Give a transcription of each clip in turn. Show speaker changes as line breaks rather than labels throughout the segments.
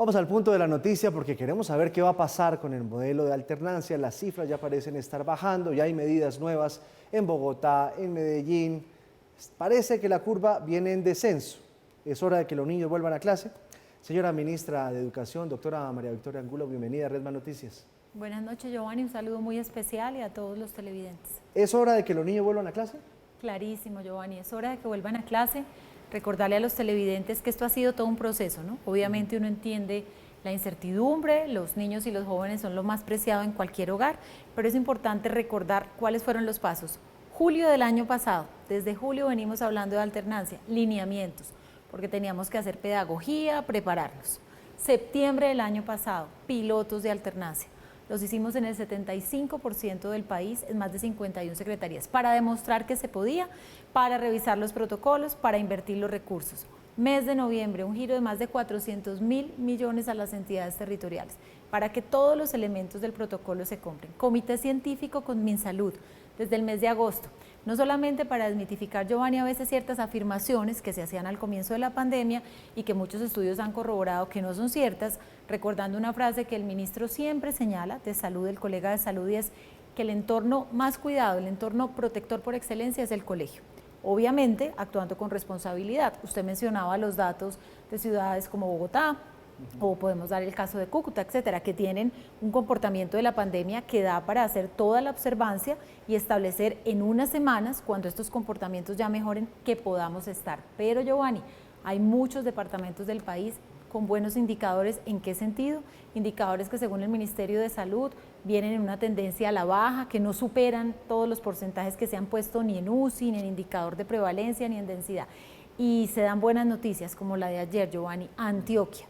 Vamos al punto de la noticia porque queremos saber qué va a pasar con el modelo de alternancia. Las cifras ya parecen estar bajando, ya hay medidas nuevas en Bogotá, en Medellín. Parece que la curva viene en descenso. Es hora de que los niños vuelvan a clase. Señora Ministra de Educación, doctora María Victoria Angulo, bienvenida a Red Más Noticias.
Buenas noches, Giovanni, un saludo muy especial y a todos los televidentes.
¿Es hora de que los niños vuelvan a clase?
Clarísimo, Giovanni, es hora de que vuelvan a clase. Recordarle a los televidentes que esto ha sido todo un proceso, ¿no? Obviamente uno entiende la incertidumbre, los niños y los jóvenes son lo más preciado en cualquier hogar, pero es importante recordar cuáles fueron los pasos. Julio del año pasado, desde julio venimos hablando de alternancia, lineamientos, porque teníamos que hacer pedagogía, prepararnos. Septiembre del año pasado, pilotos de alternancia. Los hicimos en el 75% del país, en más de 51 secretarías, para demostrar que se podía, para revisar los protocolos, para invertir los recursos. Mes de noviembre, un giro de más de 400.000 millones a las entidades territoriales, para que todos los elementos del protocolo se cumplan. Comité científico con MinSalud, desde el mes de agosto, no solamente para desmitificar, Giovanni, a veces ciertas afirmaciones que se hacían al comienzo de la pandemia y que muchos estudios han corroborado que no son ciertas, recordando una frase que el ministro siempre señala de salud, el colega de salud, y es que el entorno más cuidado, el entorno protector por excelencia es el colegio. Obviamente, actuando con responsabilidad. Usted mencionaba los datos de ciudades como Bogotá, o podemos dar el caso de Cúcuta, etcétera, que tienen un comportamiento de la pandemia que da para hacer toda la observancia y establecer en unas semanas, cuando estos comportamientos ya mejoren, que podamos estar. Pero, Giovanni, hay muchos departamentos del país con buenos indicadores. ¿En qué sentido? Indicadores que según el Ministerio de Salud vienen en una tendencia a la baja, que no superan todos los porcentajes que se han puesto ni en UCI, ni en indicador de prevalencia, ni en densidad. Y se dan buenas noticias como la de ayer, Giovanni, Antioquia.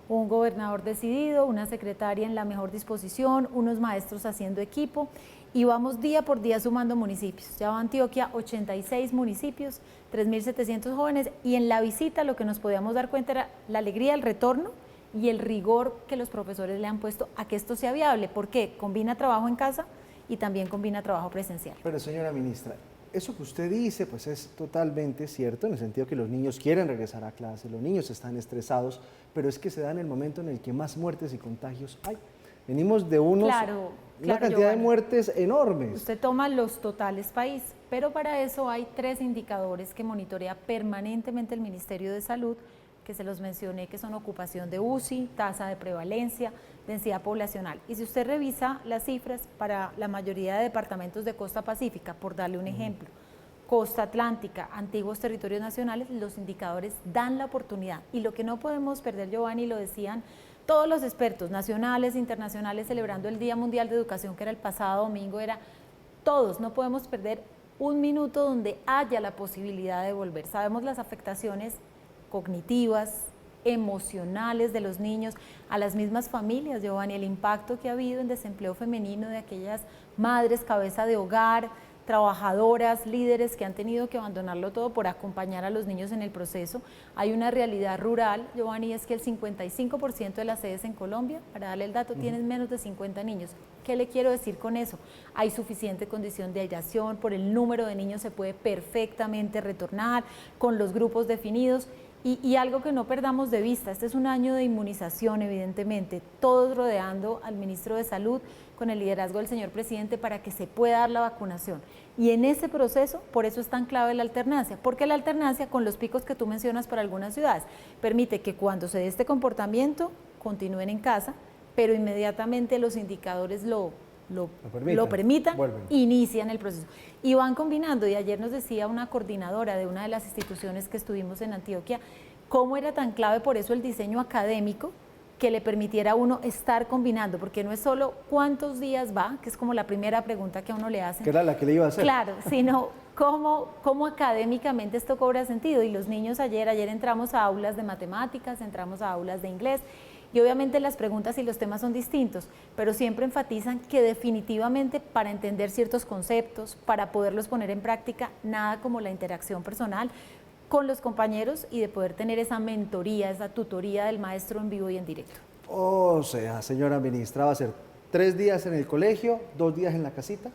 Un gobernador decidido, una secretaria en la mejor disposición, unos maestros haciendo equipo y vamos día por día sumando municipios. Ya va Antioquia 86 municipios, 3.700 jóvenes y en la visita lo que nos podíamos dar cuenta era la alegría del retorno y el rigor que los profesores le han puesto a que esto sea viable. ¿Por qué? Combina trabajo en casa y también combina trabajo presencial.
Pero señora ministra, eso que usted dice pues es totalmente cierto en el sentido que los niños quieren regresar a clase, los niños están estresados, pero es que se da en el momento en el que más muertes y contagios hay. Venimos de una cantidad
Giovanni,
de muertes enormes.
Usted toma los totales país, pero para eso hay 3 indicadores que monitorea permanentemente el Ministerio de Salud, que se los mencioné, que son ocupación de UCI, tasa de prevalencia, densidad poblacional. Y si usted revisa las cifras para la mayoría de departamentos de costa pacífica, por darle un ejemplo, costa atlántica, antiguos territorios nacionales, los indicadores dan la oportunidad. Y lo que no podemos perder, Giovanni, lo decían todos los expertos nacionales, internacionales, celebrando el Día Mundial de Educación, que era el pasado domingo, era todos, no podemos perder un minuto donde haya la posibilidad de volver. Sabemos las afectaciones cognitivas, emocionales de los niños, a las mismas familias, Giovanni, el impacto que ha habido en desempleo femenino de aquellas madres, cabeza de hogar, trabajadoras, líderes que han tenido que abandonarlo todo por acompañar a los niños en el proceso. Hay una realidad rural, Giovanni, es que el 55% de las sedes en Colombia, para darle el dato, tienen menos de 50 niños. ¿Qué le quiero decir con eso? Hay suficiente condición de aireación, por el número de niños se puede perfectamente retornar, con los grupos definidos. Y algo que no perdamos de vista, este es un año de inmunización, evidentemente, todos rodeando al ministro de Salud con el liderazgo del señor presidente para que se pueda dar la vacunación. Y en ese proceso, por eso es tan clave la alternancia, porque la alternancia, con los picos que tú mencionas para algunas ciudades, permite que cuando se dé este comportamiento, continúen en casa, pero inmediatamente los indicadores lo permitan, inician el proceso. Y van combinando, y ayer nos decía una coordinadora de una de las instituciones que estuvimos en Antioquia, cómo era tan clave por eso el diseño académico, que le permitiera a uno estar combinando, porque no es solo cuántos días va, que es como la primera pregunta que a uno le hacen.
Que era la que le iba a hacer.
Claro, sino cómo académicamente esto cobra sentido. Y los niños ayer entramos a aulas de matemáticas, entramos a aulas de inglés, y obviamente las preguntas y los temas son distintos, pero siempre enfatizan que definitivamente para entender ciertos conceptos, para poderlos poner en práctica, nada como la interacción personal con los compañeros y de poder tener esa mentoría, esa tutoría del maestro en vivo y en directo.
O sea, señora ministra, ¿va a ser 3 días en el colegio, 2 días en la casita?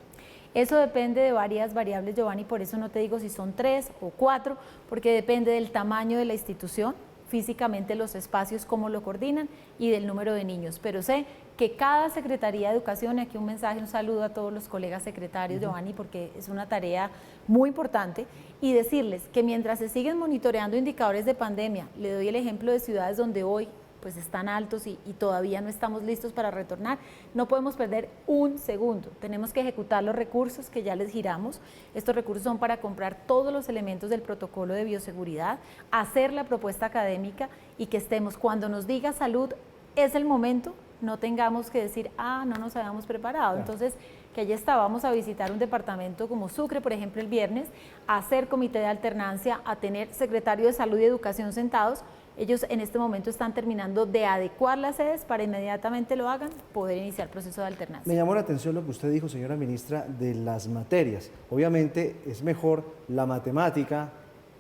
Eso depende de varias variables, Giovanni, por eso no te digo si son 3 o 4, porque depende del tamaño de la institución, físicamente los espacios, cómo lo coordinan y del número de niños. Pero sé que cada Secretaría de Educación, aquí un mensaje, un saludo a todos los colegas secretarios, Giovanni, porque es una tarea muy importante, y decirles que mientras se siguen monitoreando indicadores de pandemia, le doy el ejemplo de ciudades donde hoy pues están altos y todavía no estamos listos para retornar, no podemos perder un segundo, tenemos que ejecutar los recursos que ya les giramos. Estos recursos son para comprar todos los elementos del protocolo de bioseguridad, hacer la propuesta académica y que estemos, cuando nos diga salud, es el momento, no tengamos que decir, no nos habíamos preparado. Entonces, que allí está, vamos a visitar un departamento como Sucre, por ejemplo, el viernes, a hacer comité de alternancia, a tener secretario de Salud y Educación sentados. Ellos en este momento están terminando de adecuar las sedes para inmediatamente lo hagan, poder iniciar el proceso de alternancia.
Me llamó la atención lo que usted dijo, señora ministra, de las materias. Obviamente es mejor la matemática,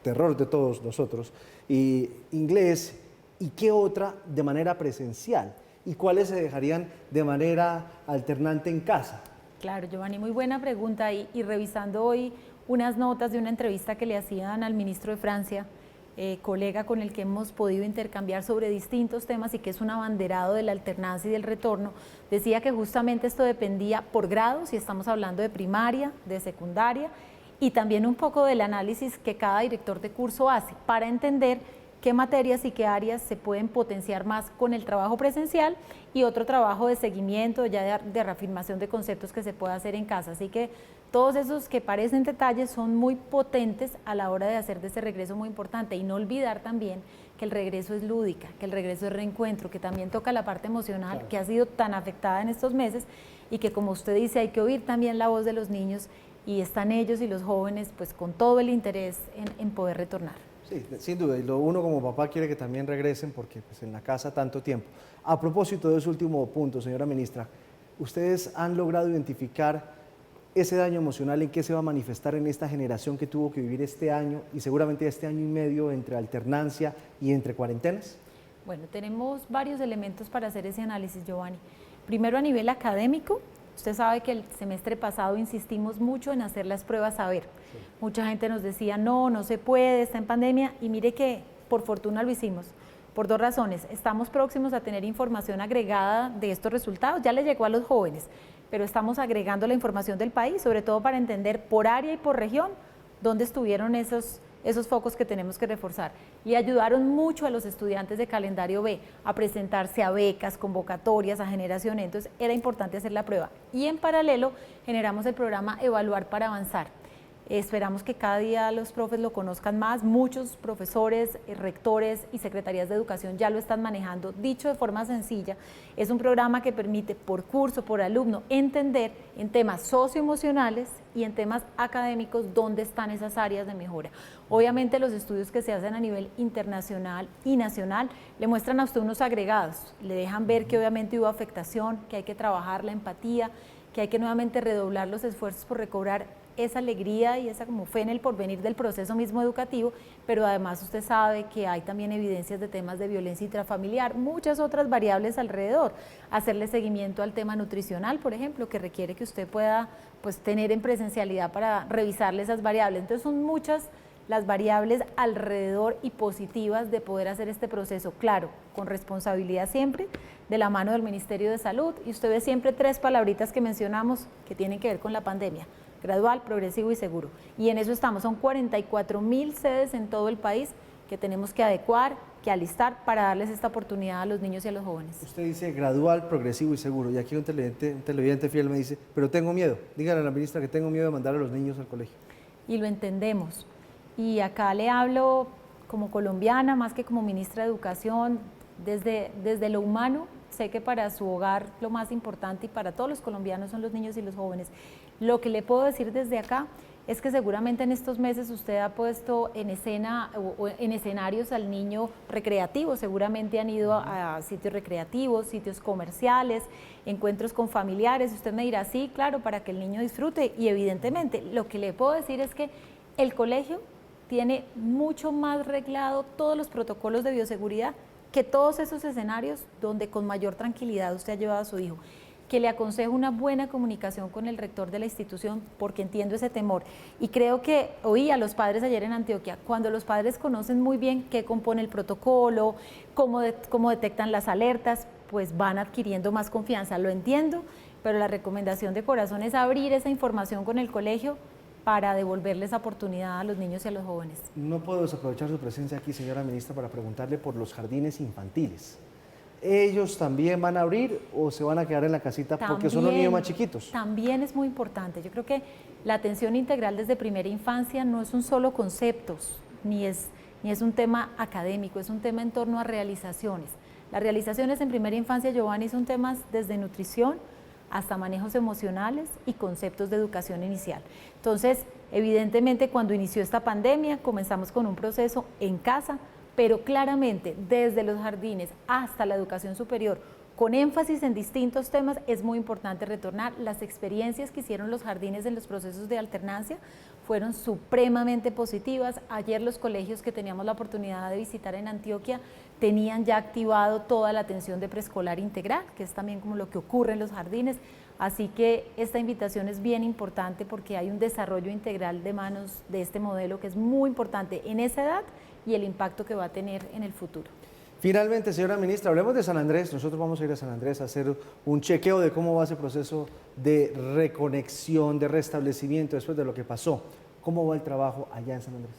terror de todos nosotros, y inglés, ¿y qué otra de manera presencial? ¿Y cuáles se dejarían de manera alternante en casa?
Claro, Giovanni, muy buena pregunta, y revisando hoy unas notas de una entrevista que le hacían al ministro de Francia, colega con el que hemos podido intercambiar sobre distintos temas y que es un abanderado de la alternancia y del retorno, decía que justamente esto dependía por grados, si estamos hablando de primaria, de secundaria, y también un poco del análisis que cada director de curso hace para entender qué materias y qué áreas se pueden potenciar más con el trabajo presencial y otro trabajo de seguimiento, ya de reafirmación de conceptos que se puede hacer en casa. Así que todos esos que parecen detalles son muy potentes a la hora de hacer de ese regreso muy importante, y no olvidar también que el regreso es lúdica, que el regreso es reencuentro, que también toca la parte emocional, claro, que ha sido tan afectada en estos meses, y que, como usted dice, hay que oír también la voz de los niños, y están ellos y los jóvenes pues con todo el interés en poder retornar.
Sí, sin duda, y uno como papá quiere que también regresen porque pues, en la casa tanto tiempo. A propósito de ese último punto, señora ministra, ¿ustedes han logrado identificar ese daño emocional en qué se va a manifestar en esta generación que tuvo que vivir este año y seguramente este año y medio entre alternancia y entre cuarentenas?
Bueno, tenemos varios elementos para hacer ese análisis, Giovanni. Primero, a nivel académico, usted sabe que el semestre pasado insistimos mucho en hacer las pruebas saber. Sí. Mucha gente nos decía, no se puede, está en pandemia, y mire que por fortuna lo hicimos. Por dos razones: estamos próximos a tener información agregada de estos resultados, ya le llegó a los jóvenes, pero estamos agregando la información del país, sobre todo para entender por área y por región dónde estuvieron esos focos que tenemos que reforzar. Y ayudaron mucho a los estudiantes de calendario B a presentarse a becas, convocatorias, a generación, entonces era importante hacer la prueba. Y en paralelo generamos el programa Evaluar para Avanzar. Esperamos que cada día los profes lo conozcan más, muchos profesores, rectores y secretarías de educación ya lo están manejando. Dicho de forma sencilla, es un programa que permite por curso, por alumno, entender en temas socioemocionales y en temas académicos dónde están esas áreas de mejora. Obviamente los estudios que se hacen a nivel internacional y nacional le muestran a usted unos agregados, le dejan ver que obviamente hubo afectación, que hay que trabajar la empatía, que hay que nuevamente redoblar los esfuerzos por recobrar esa alegría y esa como fe en el porvenir del proceso mismo educativo, pero además usted sabe que hay también evidencias de temas de violencia intrafamiliar, muchas otras variables alrededor, hacerle seguimiento al tema nutricional, por ejemplo, que requiere que usted pueda pues tener en presencialidad para revisarle esas variables. Entonces son muchas las variables alrededor y positivas de poder hacer este proceso, claro, con responsabilidad siempre, de la mano del Ministerio de Salud, y usted ve siempre tres palabritas que mencionamos que tienen que ver con la pandemia: gradual, progresivo y seguro. Y en eso estamos, son 44.000 sedes en todo el país que tenemos que adecuar, que alistar para darles esta oportunidad a los niños y a los jóvenes.
Usted dice gradual, progresivo y seguro, y aquí un televidente fiel me dice, pero tengo miedo. Dígale a la ministra que tengo miedo de mandar a los niños al colegio.
Y lo entendemos. Y acá le hablo como colombiana, más que como ministra de Educación, desde lo humano. Sé que para su hogar lo más importante y para todos los colombianos son los niños y los jóvenes. Lo que le puedo decir desde acá es que seguramente en estos meses usted ha puesto en escena o en escenarios al niño recreativo, seguramente han ido a sitios recreativos, sitios comerciales, encuentros con familiares. Usted me dirá, sí, claro, para que el niño disfrute, y evidentemente lo que le puedo decir es que el colegio tiene mucho más reglado todos los protocolos de bioseguridad que todos esos escenarios donde con mayor tranquilidad usted ha llevado a su hijo. que le aconsejo una buena comunicación con el rector de la institución, porque entiendo ese temor. Y creo que oí a los padres ayer en Antioquia, cuando los padres conocen muy bien qué compone el protocolo, cómo detectan las alertas, pues van adquiriendo más confianza. Lo entiendo, pero la recomendación de corazón es abrir esa información con el colegio para devolverles oportunidad a los niños y a los jóvenes.
No puedo desaprovechar su presencia aquí, señora ministra, para preguntarle por los jardines infantiles. ¿Ellos también van a abrir o se van a quedar en la casita porque son los niños más chiquitos?
También es muy importante. Yo creo que la atención integral desde primera infancia no es un solo concepto, ni es un tema académico, es un tema en torno a realizaciones. Las realizaciones en primera infancia, Giovanni, son temas desde nutrición hasta manejos emocionales y conceptos de educación inicial. Entonces, evidentemente, cuando inició esta pandemia, comenzamos con un proceso en casa, pero claramente desde los jardines hasta la educación superior, con énfasis en distintos temas, es muy importante retornar. Las experiencias que hicieron los jardines en los procesos de alternancia fueron supremamente positivas. Ayer los colegios que teníamos la oportunidad de visitar en Antioquia tenían ya activado toda la atención de preescolar integral, que es también como lo que ocurre en los jardines. Así que esta invitación es bien importante porque hay un desarrollo integral de manos de este modelo que es muy importante en esa edad y el impacto que va a tener en el futuro.
Finalmente, señora ministra, hablemos de San Andrés. Nosotros vamos a ir a San Andrés a hacer un chequeo de cómo va ese proceso de reconexión, de restablecimiento después de lo que pasó. ¿Cómo va el trabajo allá en San Andrés?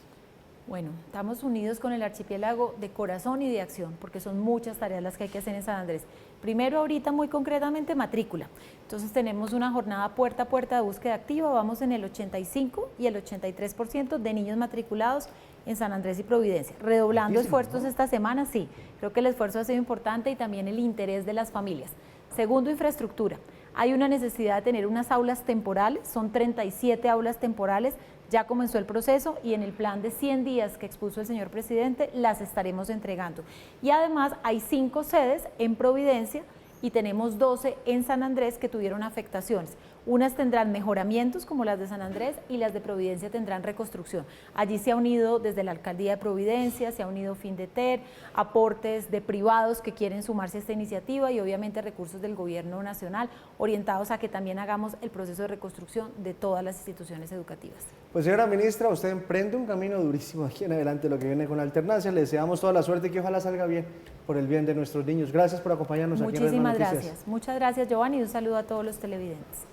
Bueno, estamos unidos con el archipiélago de corazón y de acción, porque son muchas tareas las que hay que hacer en San Andrés. Primero, ahorita muy concretamente, matrícula. Entonces tenemos una jornada puerta a puerta de búsqueda activa, vamos en el 85 y el 83% de niños matriculados en San Andrés y Providencia. Redoblando esfuerzos esta semana, sí, creo que el esfuerzo ha sido importante y también el interés de las familias. Segundo, infraestructura. Hay una necesidad de tener unas aulas temporales, son 37 aulas temporales, ya comenzó el proceso y en el plan de 100 días que expuso el señor presidente las estaremos entregando. Y además hay 5 sedes en Providencia y tenemos 12 en San Andrés que tuvieron afectaciones. Unas tendrán mejoramientos como las de San Andrés y las de Providencia tendrán reconstrucción. Allí se ha unido desde la Alcaldía de Providencia, se ha unido Findeter, aportes de privados que quieren sumarse a esta iniciativa y obviamente recursos del gobierno nacional orientados a que también hagamos el proceso de reconstrucción de todas las instituciones educativas.
Pues señora ministra, usted emprende un camino durísimo aquí en adelante, lo que viene con la alternancia. Le deseamos toda la suerte y que ojalá salga bien por el bien de nuestros niños. Gracias por acompañarnos aquí en Red Noticias.
Muchísimas gracias. Muchas gracias, Giovanni, y un saludo a todos los televidentes.